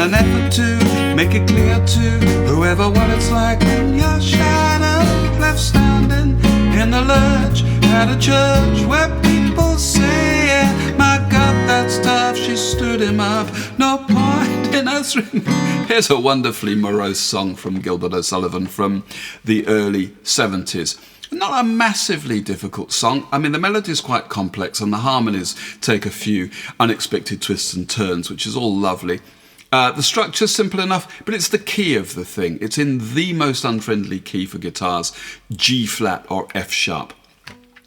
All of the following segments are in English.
an effort to make it clear to whoever what it's like when your shadow left standing in the lurch at a church where people say, yeah, my God, that's tough. She stood him up, no point in answering. Here's a wonderfully morose song from Gilbert O'Sullivan from the early 70s. Not a massively difficult song. I mean, the melody is quite complex and the harmonies take a few unexpected twists and turns, which is all lovely. The structure's simple enough, but it's the key of the thing. It's in the most unfriendly key for guitars, G flat or F sharp.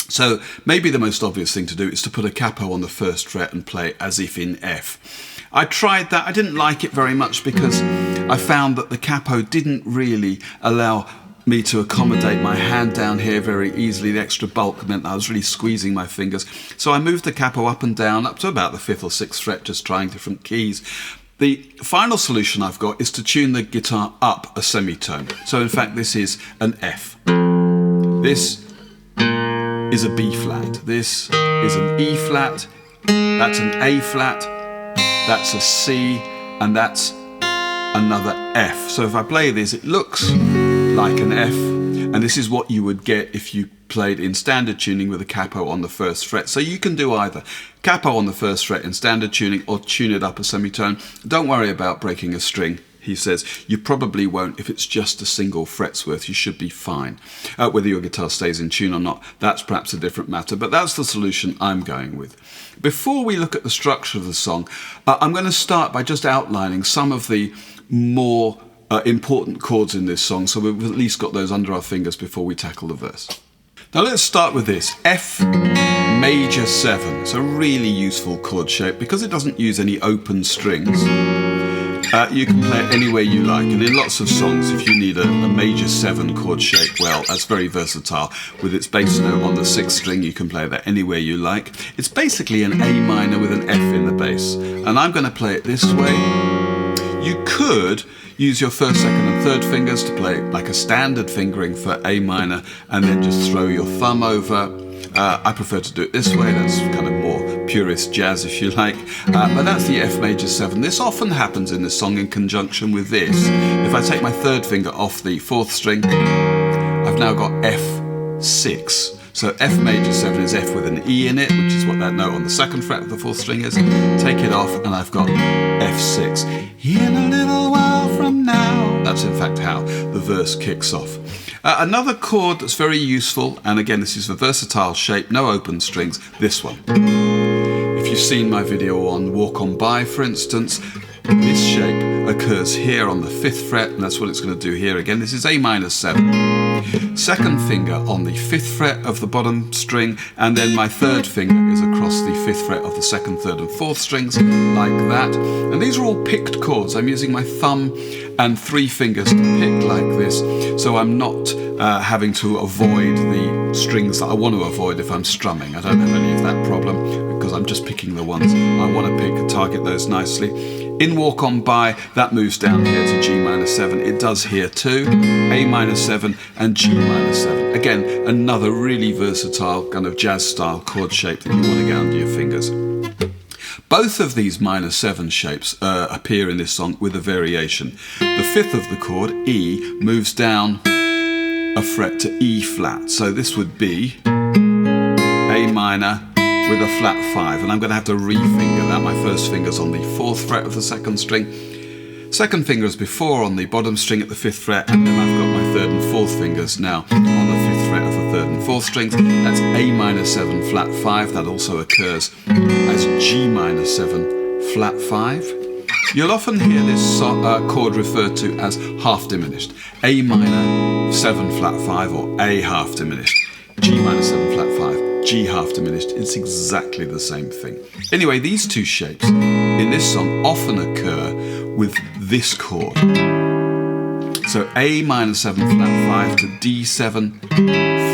So maybe the most obvious thing to do is to put a capo on the first fret and play as if in F. I tried that. I didn't like it very much because I found that the capo didn't really allow me to accommodate my hand down here very easily. The extra bulk meant I was really squeezing my fingers. So I moved the capo up and down, up to about the 5th or 6th fret, just trying different keys. The final solution I've got is to tune the guitar up a semitone. So in fact this is an F. This is a B flat. This is an E flat. That's an A flat. That's a C. And that's another F. So if I play this, it looks like an F, and this is what you would get if you played in standard tuning with a capo on the first fret. So you can do either capo on the first fret in standard tuning or tune it up a semitone. Don't worry about breaking a string, he says. You probably won't if it's just a single fret's worth. You should be fine. Whether your guitar stays in tune or not, that's perhaps a different matter, but that's the solution I'm going with. Before we look at the structure of the song, I'm going to start by just outlining some of the more important chords in this song, so we've at least got those under our fingers before we tackle the verse. Now let's start with this. F major 7. It's a really useful chord shape because it doesn't use any open strings. You can play it any way you like, and in lots of songs if you need a major 7 chord shape, well, that's very versatile. With its bass note on the 6th string, you can play that any way you like. It's basically an A minor with an F in the bass, and I'm going to play it this way. You could use your 1st, 2nd and 3rd fingers to play like a standard fingering for A minor and then just throw your thumb over. I prefer to do it this way. That's kind of more purist jazz if you like, but that's the F major 7. This often happens in this song in conjunction with this. If I take my 3rd finger off the 4th string, I've now got F6. So F major 7 is F with an E in it, which is what that note on the 2nd fret of the 4th string is. Take it off and I've got F6. In a little while from now. That's in fact how the verse kicks off. Another chord that's very useful, and again this is a versatile shape, no open strings, this one. If you've seen my video on Walk On By, for instance, this shape occurs here on the 5th fret, and that's what it's going to do here again. This is A minor 7. 2nd finger on the 5th fret of the bottom string, and then my 3rd finger is across the 5th fret of the 2nd, 3rd and 4th strings, like that. And these are all picked chords. I'm using my thumb and 3 fingers to pick like this, so I'm not having to avoid the strings that I want to avoid if I'm strumming. I don't have any of that problem because I'm just picking the ones I want to pick and target those nicely. In Walk On By, that moves down here to G minor 7. It does here too, A minor 7 and G minor 7. Again, another really versatile kind of jazz style chord shape that you want to get under your fingers. Both of these minor 7 shapes appear in this song with a variation. The 5th of the chord, E, moves down a fret to E flat. So this would be A minor with a flat 5, and I'm going to have to re-finger that. My 1st finger's on the 4th fret of the 2nd string. 2nd finger as before on the bottom string at the 5th fret, and then I've got my 3rd and 4th fingers now on the 5th fret of the 3rd and 4th strings. That's A minor 7 flat 5. That also occurs as G minor 7 flat 5. You'll often hear this chord referred to as half diminished. A minor 7 flat 5 or A half diminished. G minor 7 flat 5. G half diminished, it's exactly the same thing. Anyway, these two shapes in this song often occur with this chord. So A minor 7 flat 5 to D7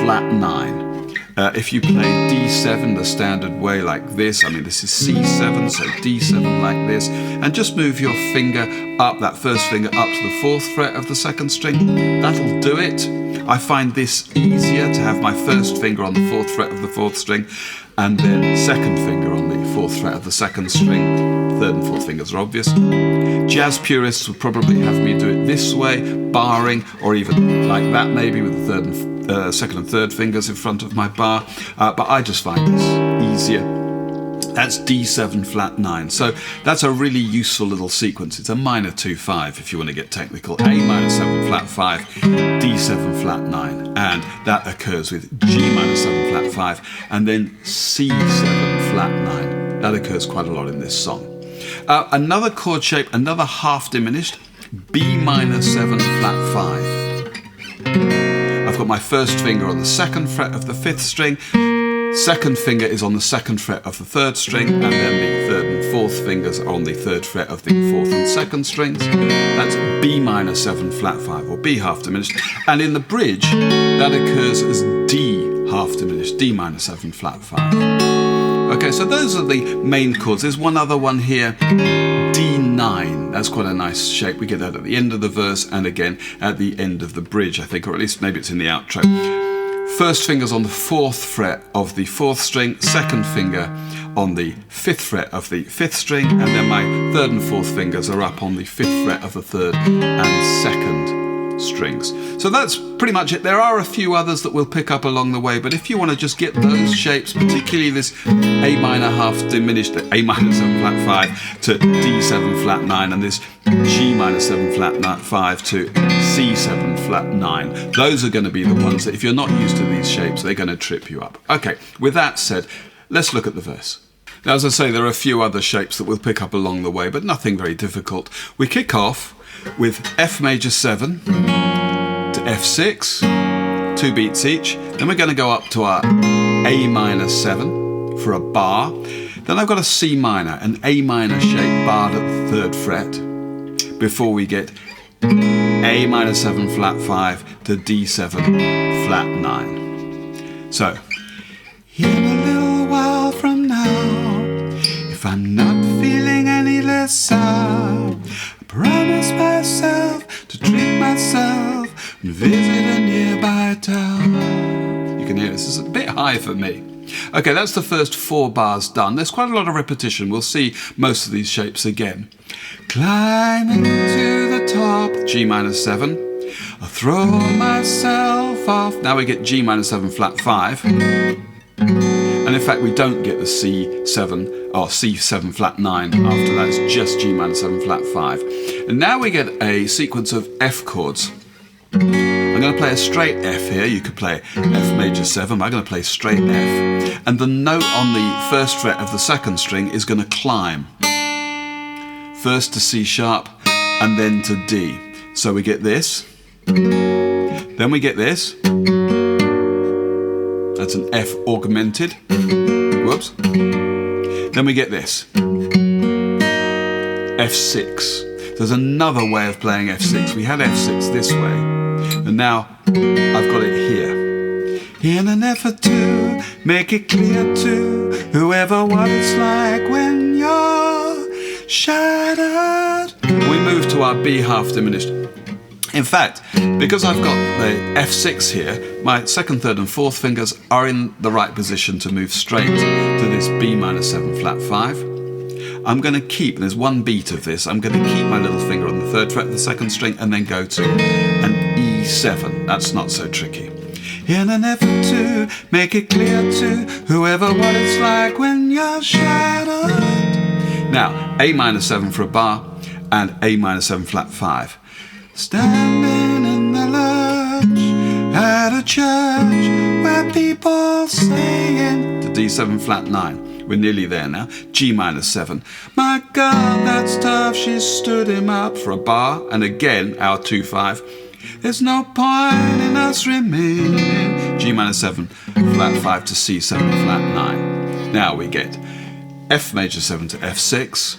flat 9. If you play D7 the standard way like this, I mean this is C7, so D7 like this, and just move your finger up, that 1st finger up to the 4th fret of the 2nd string, that'll do it. I find this easier to have my 1st finger on the 4th fret of the 4th string, and then 2nd finger on the 4th fret of the 2nd string. third and fourth fingers are obvious. Jazz purists would probably have me do it this way, barring, or even like that maybe with the second and third fingers in front of my bar, but I just find this easier. That's D7 flat 9. So that's a really useful little sequence. It's a minor 2-5 if you want to get technical. A minor 7 flat 5, D7 flat 9. And that occurs with G minor 7 flat 5 and then C7 flat 9. That occurs quite a lot in this song. Another chord shape, another half diminished, B minor 7 flat 5. I've got my first finger on the second fret of the fifth string. Second finger is on the second fret of the third string, and then the third and fourth fingers are on the third fret of the fourth and second strings. That's B minor 7 flat 5, or B half diminished. And in the bridge, that occurs as D half diminished, D minor 7 flat 5. Okay, so those are the main chords. There's one other one here, D9. That's quite a nice shape. We get that at the end of the verse and again at the end of the bridge, I think, or at least maybe it's in the outro. First finger's on the fourth fret of the fourth string, second finger on the fifth fret of the fifth string, and then my third and fourth fingers are up on the fifth fret of the third and second strings. So that's pretty much it. There are a few others that we'll pick up along the way, but if you want to just get those shapes, particularly this A minor half diminished, A minor 7 flat 5 to D7 flat 9, and this G minor 7 flat 5 to C7 flat 9, those are going to be the ones that if you're not used to these shapes, they're going to trip you up. Okay, with that said, let's look at the verse. Now, as I say, there are a few other shapes that we'll pick up along the way, but nothing very difficult. We kick off with F major 7 to F6, 2 beats each. Then we're going to go up to our A minor 7 for a bar. Then I've got a C minor, an A minor shape barred at the third fret, before we get A minor 7 flat 5 to D7 flat 9. So, in a little while from now, if I'm not feeling any less sour, I promise myself to treat myself and visit a nearby town. You can hear this is a bit high for me. Okay, that's the first 4 bars done. There's quite a lot of repetition. We'll see most of these shapes again. Climbing to the top, G minor 7. I throw myself off. Now we get G minor 7 flat 5. And in fact, we don't get the C7 or C7 flat 9 after that. It's just G minor 7 flat 5. And now we get a sequence of F chords. I'm going to play a straight F here. You could play F major 7. I'm going to play straight F. And the note on the first fret of the second string is going to climb. First to C sharp and then to D. So we get this. Then we get this. That's an F augmented. Whoops. Then we get this. F6. There's another way of playing F6. We had F6 this way. And now I've got it here. In an effort to make it clear to whoever what it's like when you're shattered. We move to our B half diminished. In fact, because I've got the F6 here, my second, third and fourth fingers are in the right position to move straight to this B minor 7 flat 5. I'm going to keep, there's one beat of this, I'm going to keep my little finger on the third fret of the second string and then go to an E7. That's not so tricky. In an effort to make it clear to whoever what it's like when you're shattered. Now, A minor 7 for a bar and A minor 7 flat 5. Standing in the lurch at a church where people singing to D7 flat 9. We're nearly there now. G minor 7. My God, that's tough. She stood him up for a bar. And again, our 2-5. There's no point in us remaining. G minor 7, flat 5 to C7, flat 9. Now we get F major 7 to F6.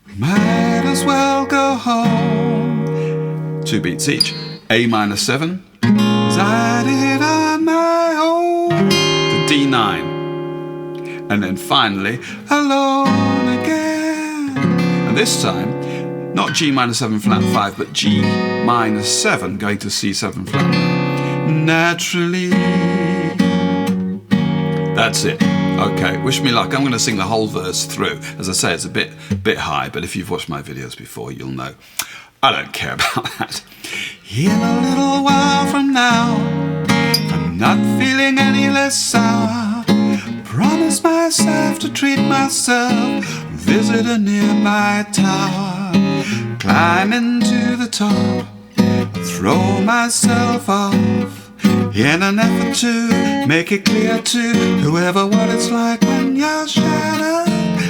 We might as well go home. 2 beats each. A minor 7. As I did on my own. To D9. And then finally, alone again. And this time, not G minor 7 flat 5, but G minor 7 going to C7 flat 9. Naturally. That's it. Okay, wish me luck. I'm going to sing the whole verse through. As I say, it's a bit high, but if you've watched my videos before, you'll know. I don't care about that. In a little while from now, I'm not feeling any less sour. Promise myself to treat myself, visit a nearby tower, climb into the top, throw myself off, in an effort to make it clear to whoever what it's like when you're shattered,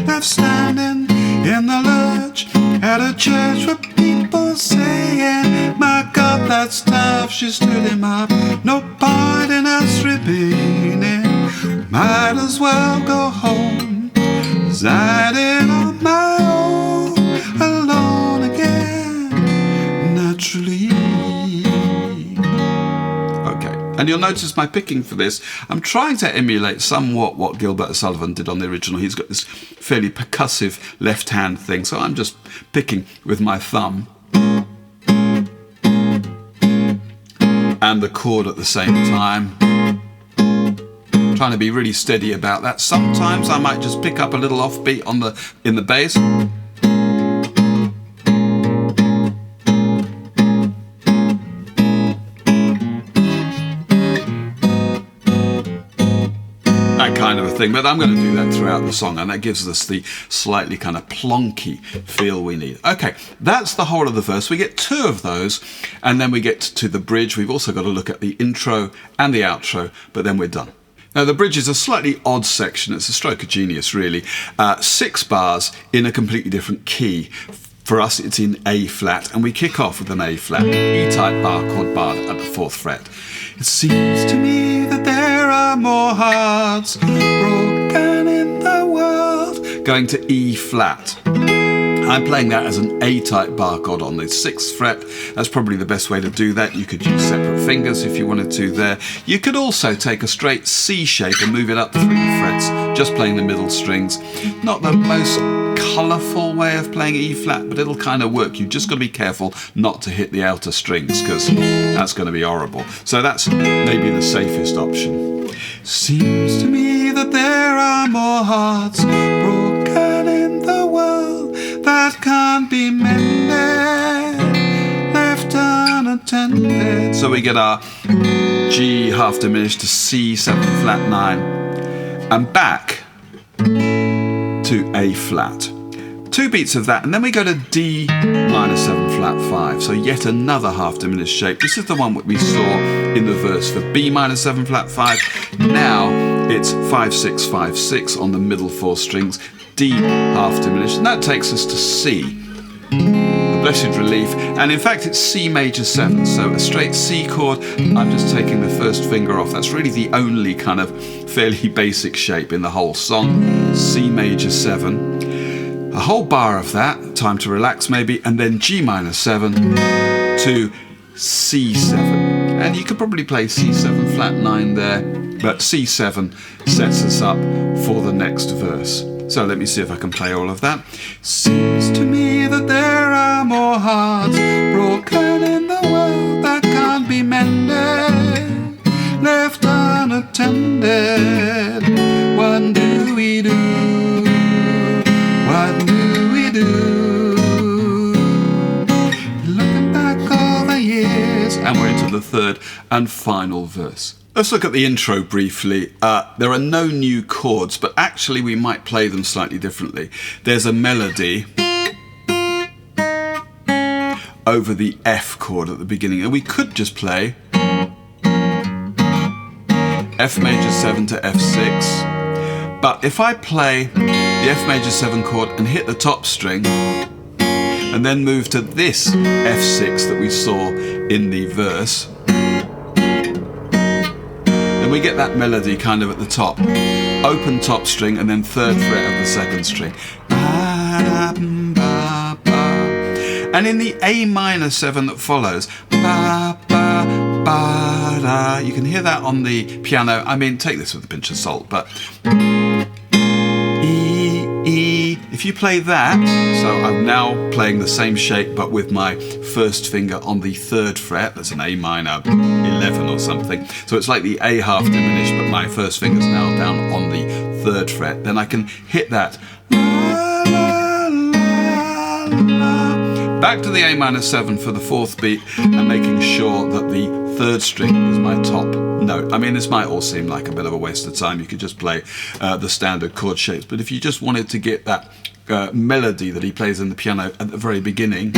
left standing in the lurch at a church where people saying, my God, that's tough, she stood him up, no point in us remaining, might as well go home, residing on my own, alone again, naturally. And you'll notice my picking for this, I'm trying to emulate somewhat what Gilbert Sullivan did on the original. He's got this fairly percussive left hand thing, so I'm just picking with my thumb and the chord at the same time. Trying to be really steady about that. Sometimes I might just pick up a little offbeat in the bass. Kind of a thing, but I'm going to do that throughout the song, and that gives us the slightly kind of plonky feel we need. Okay, that's the whole of the verse. We get two of those, and then we get to the bridge. We've also got to look at the intro and the outro, but then we're done. Now, the bridge is a slightly odd section. It's a stroke of genius, really. 6 bars in a completely different key. For us, it's in A flat, and we kick off with an A flat, E-type bar chord barred at the 4th fret. It seems to me that there are more hearts broken in the world. Going to E flat. I'm playing that as an A-type bar chord on the 6th fret. That's probably the best way to do that. You could use separate fingers if you wanted to there. You could also take a straight C shape and move it up 3 frets, just playing the middle strings. Not the most colourful way of playing E flat, but it'll kind of work. You've just got to be careful not to hit the outer strings, because that's going to be horrible. So that's maybe the safest option. Seems to me that there are more hearts broken in the world that can't be mended, left unattended. So we get our G half diminished to C 7 flat 9 and back to A flat. 2 beats of that, and then we go to D minor 7 flat 5. So yet another half diminished shape. This is the one that we saw in the verse for B minor 7 flat 5. Now it's 5 6 5 6 on the middle 4 strings, D half diminished, and that takes us to C, the blessed relief. And in fact it's C major 7, so a straight C chord. I'm just taking the first finger off. That's really the only kind of fairly basic shape in the whole song. C major 7, a whole bar of that, time to relax maybe, and then G minor 7 to C7. And you could probably play C7 flat 9 there, but C7 sets us up for the next verse. So let me see if I can play all of that. Seems to me that there are more hearts broken in the world that can't be mended, left unattended. What do we do? What do we do? Looking back over years, and we're into the 3rd and final verse. Let's look at the intro briefly. There are no new chords, but actually we might play them slightly differently. There's a melody over the F chord at the beginning, and we could just play F major 7 to F6. But if I play the F major 7 chord and hit the top string, and then move to this F6 that we saw in the verse, we get that melody kind of at the top. Open top string and then 3rd fret of the 2nd string. And in the A minor 7 that follows, you can hear that on the piano. I mean, take this with a pinch of salt, but E. If you play that, so I'm now playing the same shape but with my first finger on the 3rd fret. That's an A minor 11 or something. So it's like the A half diminished, but my first finger's now down on the 3rd fret, then I can hit that. La, la, la, la. Back to the A minor 7 for the 4th beat, and making sure that the 3rd string is my top note. I mean, this might all seem like a bit of a waste of time. You could just play the standard chord shapes, but if you just wanted to get that melody that he plays in the piano at the very beginning,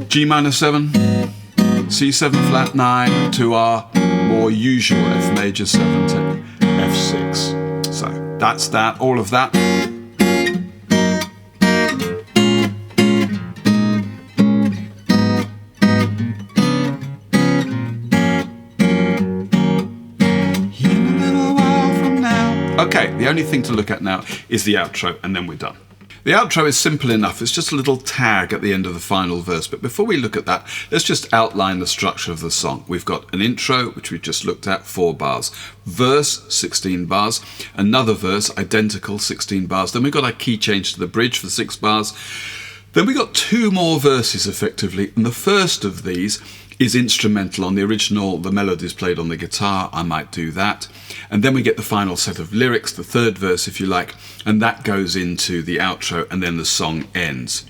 G minor 7, C7 flat 9 to our more usual F major 7 to F6. So that's that, all of that. Okay, the only thing to look at now is the outro, and then we're done. The outro is simple enough. It's just a little tag at the end of the final verse. But before we look at that, let's just outline the structure of the song. We've got an intro, which we've just looked at, 4 bars. Verse, 16 bars. Another verse, identical, 16 bars. Then we've got our key change to the bridge for 6 bars. Then we got 2 more verses, effectively. And the first of these is instrumental. On the original, the melody's played on the guitar. I might do that. And then we get the final set of lyrics, the 3rd verse, if you like, and that goes into the outro, and then the song ends.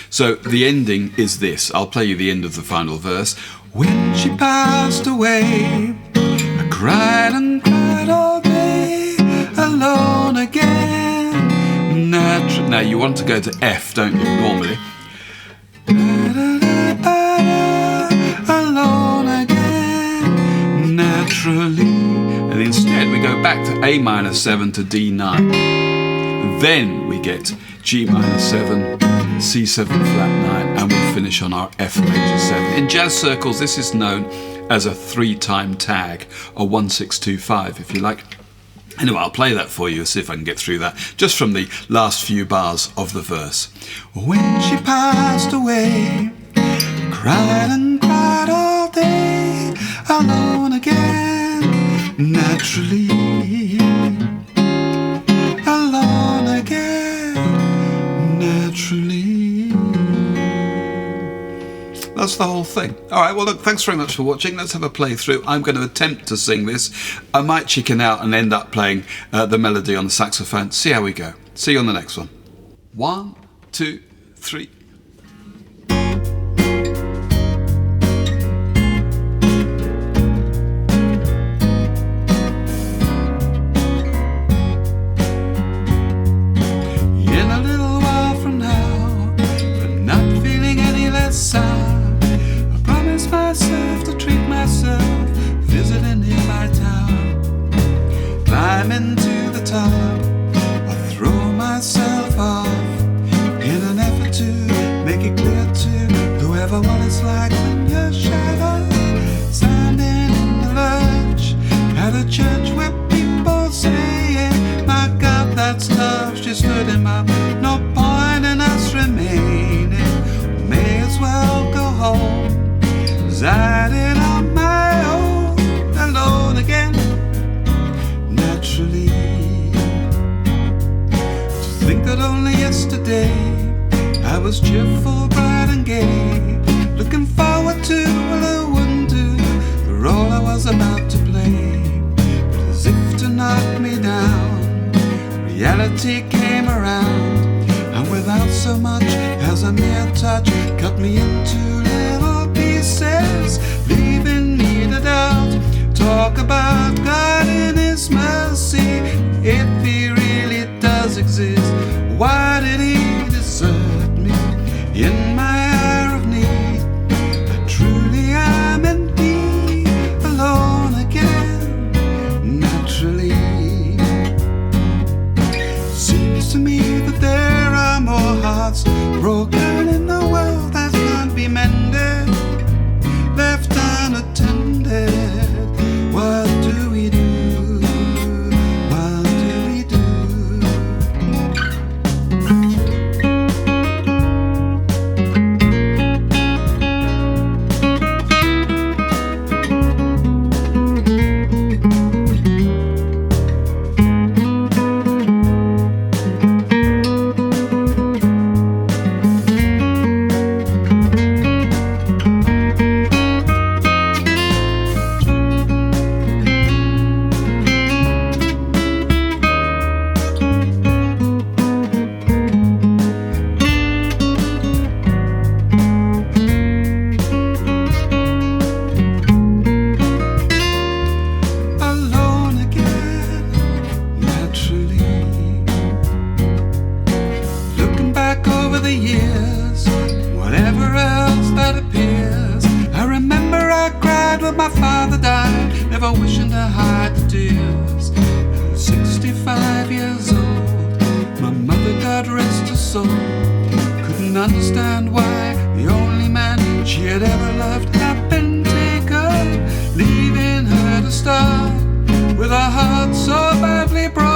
So the ending is this. I'll play you the end of the final verse. When she passed away, I cried and cried all day, alone again. Now you want to go to F, don't you, normally? Alone again, naturally. And instead we go back to A minor 7 to D9. Then we get G minor 7, C7 flat 9, and we finish on our F major 7. In jazz circles, this is known as a 3-time tag, a 1-6-2-5 if you like. Anyway, I'll play that for you, see if I can get through that, just from the last few bars of the verse. When she passed away, cried and cried all day, alone again, naturally, alone again, naturally. That's the whole thing. Alright, well look, thanks very much for watching. Let's have a playthrough. I'm going to attempt to sing this. I might chicken out and end up playing the melody on the saxophone. See how we go. See you on the next one. 1, 2, 3. Climbing to the top, I throw myself off in an effort to make it clear to whoever what it's like when your shadow standing in the lurch at a church where people saying, my God, that's tough. She stood him up, no point in us remaining. May as well go home, 'cause I did on my own, alone again. Naturally, to think that only yesterday I was cheerful, bright and gay, looking forward to what I wouldn't do, the role I was about to play. But as if to knock me down, reality came around, and without so much as a mere touch, cut me into little pieces, leaving me to doubt. Talk about God in His mercy, if He really does exist, why did He desert me in my hour of need? But truly I'm indeed alone again, naturally. Seems to me that there are more hearts broken in the world that can't be mended, left unattended. What do we do? the years, whatever else that appears. I remember I cried when my father died, never wishing to hide the tears. At 65 years old, my mother, God rest her soul, couldn't understand why the only man she had ever loved had been taken, leaving her to start with a heart so badly broken.